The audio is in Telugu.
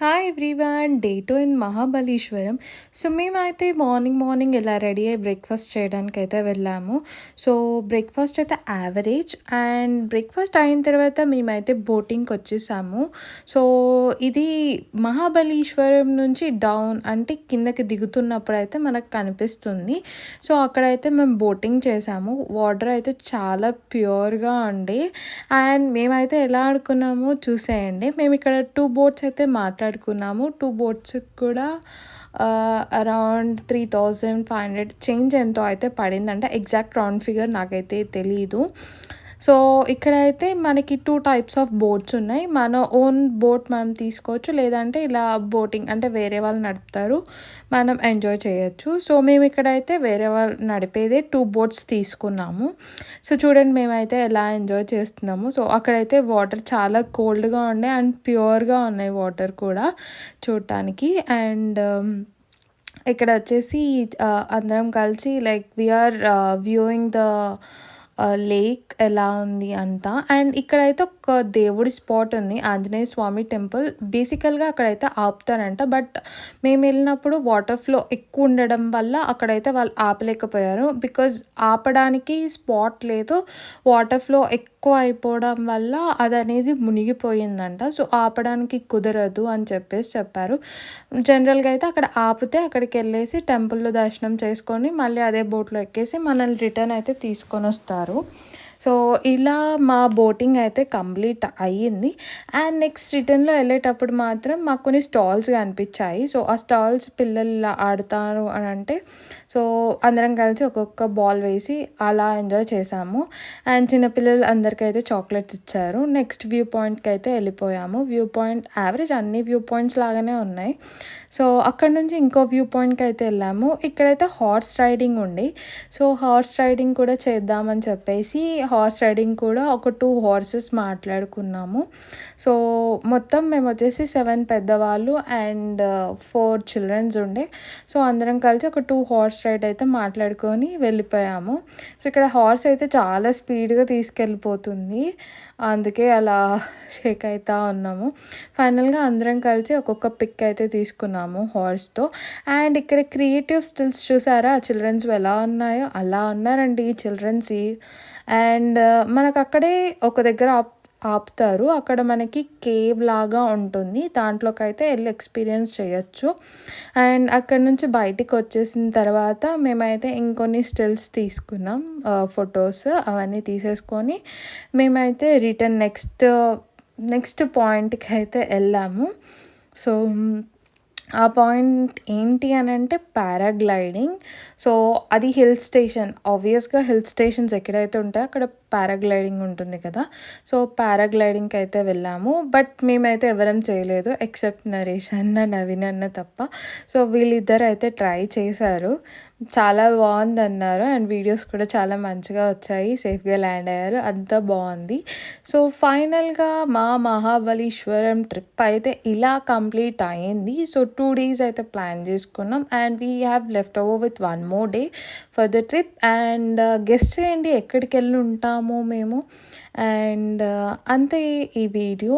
Hi everyone. Day 2 in Mahabaleshwar. So మేమైతే మార్నింగ్ ఇలా రెడీ అయ్యి బ్రేక్ఫాస్ట్ చేయడానికైతే వెళ్ళాము. సో బ్రేక్ఫాస్ట్ అయితే యావరేజ్, అండ్ బ్రేక్ఫాస్ట్ అయిన తర్వాత మేమైతే బోటింగ్కి వచ్చేసాము. సో ఇది మహాబలీశ్వరం నుంచి డౌన్ అంటే కిందకి దిగుతున్నప్పుడు అయితే మనకు కనిపిస్తుంది. సో అక్కడైతే మేము బోటింగ్ చేసాము. వాటర్ అయితే చాలా ప్యూర్గా ఉండి, అండ్ మేమైతే ఎలా ఆడుకున్నామో చూసేయండి. మేము ఇక్కడ 2 బోట్స్ అయితే మాట్లాడుకున్నాము. 2 బోట్స్‌కి కూడా అరౌండ్ 3,500 చేంజ్ ఎంతో అయితే పడిందంట. ఎగ్జాక్ట్ రౌండ్ ఫిగర్ నాకైతే తెలీదు. సో ఇక్కడైతే మనకి 2 టైప్స్ ఆఫ్ బోట్స్ ఉన్నాయి. మన ఓన్ బోట్ మనం తీసుకోవచ్చు, లేదంటే ఇలా బోటింగ్ అంటే వేరే వాళ్ళు నడుపుతారు, మనం ఎంజాయ్ చేయొచ్చు. సో మేము ఇక్కడైతే వేరే వాళ్ళు నడిపేదే 2 బోట్స్ తీసుకున్నాము. సో చూడండి మేమైతే ఎలా ఎంజాయ్ చేస్తున్నాము. సో అక్కడైతే వాటర్ చాలా కోల్డ్గా ఉండే అండ్ ప్యూర్గా ఉన్నాయి వాటర్ కూడా చూడటానికి. అండ్ ఇక్కడ వచ్చేసి అందరం కలిసి like we're viewing the lake ఎలా ఉంది అంతా. అండ్ ఇక్కడైతే ఒక దేవుడి స్పాట్ ఉంది, ఆంజనేయ స్వామి టెంపుల్. బేసికల్గా అక్కడైతే ఆపుతారంట, బట్ మేము వెళ్ళినప్పుడు వాటర్ ఫ్లో ఎక్కువ ఉండడం వల్ల అక్కడైతే వాళ్ళు ఆపలేకపోయారు. బికాజ్ ఆపడానికి స్పాట్ లేదు, వాటర్ ఫ్లో ఎక్కువ అయిపోవడం వల్ల అది అనేది మునిగిపోయిందంట. సో ఆపడానికి కుదరదు అని చెప్పారు. జనరల్గా అయితే అక్కడ ఆపితే అక్కడికి వెళ్ళేసి టెంపుల్లో దర్శనం చేసుకొని మళ్ళీ అదే బోట్లో ఎక్కేసి మనల్ని రిటర్న్ అయితే తీసుకొని వస్తారు. సో ఇలా మా బోటింగ్ అయితే కంప్లీట్ అయ్యింది. అండ్ నెక్స్ట్ రిటర్న్లో వెళ్ళేటప్పుడు మాత్రం మాకు కొన్ని స్టాల్స్ కనిపించాయి. సో ఆ స్టాల్స్ పిల్లలు ఇలా ఆడతారు అని అంటే, సో అందరం కలిసి ఒక్కొక్క బాల్ వేసి అలా ఎంజాయ్ చేసాము. అండ్ చిన్నపిల్లలు అందరికైతే చాక్లెట్స్ ఇచ్చారు. నెక్స్ట్ వ్యూ పాయింట్కి అయితే వెళ్ళిపోయాము. వ్యూ పాయింట్ యావరేజ్, అన్ని వ్యూ పాయింట్స్ లాగానే ఉన్నాయి. సో అక్కడ నుంచి ఇంకో వ్యూ పాయింట్కి అయితే వెళ్ళాము. ఇక్కడైతే హార్స్ రైడింగ్ ఉంది. సో హార్స్ రైడింగ్ కూడా చేద్దామని చెప్పేసి హార్స్ రైడింగ్ కూడా ఒక 2 హార్సెస్ మాట్లాడుకున్నాము. సో మొత్తం మేము వచ్చేసి 7 పెద్దవాళ్ళు అండ్ 4 చిల్డ్రన్స్ ఉండే. సో అందరం కలిసి ఒక 2 హార్స్ రైడ్ అయితే మాట్లాడుకొని వెళ్ళిపోయాము. సో ఇక్కడ హార్స్ అయితే చాలా స్పీడ్గా తీసుకెళ్ళిపోతుంది, అందుకే అలా షేక్ అవుతూ ఉన్నాము. ఫైనల్గా అందరం కలిసి ఒక్కొక్క పిక్ అయితే తీసుకున్నాము హార్స్తో. అండ్ ఇక్కడ క్రియేటివ్ స్టిల్స్ చూసారా చిల్డ్రన్స్ ఎలా ఉన్నాయో, అలా ఉన్నారండి ఈ చిల్డ్రన్స్. అండ్ మనకు అక్కడే ఒక దగ్గర ఆపుతారు. అక్కడ మనకి కేవ్ లాగా ఉంటుంది, దాంట్లోకి అయితే వెళ్ళి ఎక్స్పీరియన్స్ చేయొచ్చు. అండ్ అక్కడ నుంచి బయటికి వచ్చేసిన తర్వాత మేమైతే ఇంకొన్ని స్టిల్స్ తీసుకున్నాం, ఫొటోస్ అవన్నీ తీసేసుకొని మేమైతే రిటర్న్ నెక్స్ట్ పాయింట్కి అయితే వెళ్ళాము. సో ఆ పాయింట్ ఏంటి అని అంటే పారాగ్లైడింగ్. సో అది హిల్ స్టేషన్. ఆబ్వియస్గా హిల్ స్టేషన్స్ ఎక్కడైతే ఉంటాయో అక్కడ పారాగ్లైడింగ్ ఉంటుంది కదా. సో పారాగ్లైడింగ్కి అయితే వెళ్ళాము, బట్ మేమైతే ఎవరం చేయలేదు ఎక్సెప్ట్ నరేష్ అన్న, నవీన్ అన్న తప్ప. సో వీళ్ళిద్దరు అయితే ట్రై చేశారు, చాలా బాగుంది అన్నారు. అండ్ వీడియోస్ కూడా చాలా మంచిగా వచ్చాయి, సేఫ్గా ల్యాండ్ అయ్యారు, అంతా బాగుంది. సో ఫైనల్గా మా మహాబలీశ్వరం ట్రిప్ అయితే ఇలా కంప్లీట్ అయ్యింది. సో 2 days అయితే ప్లాన్ చేసుకున్నాం, and we have left over with 1 more day for the trip. And guest చేయండి ఎక్కడికి వెళ్ళి ఉంటామో మేము. అండ్ అంతే ఈ వీడియో.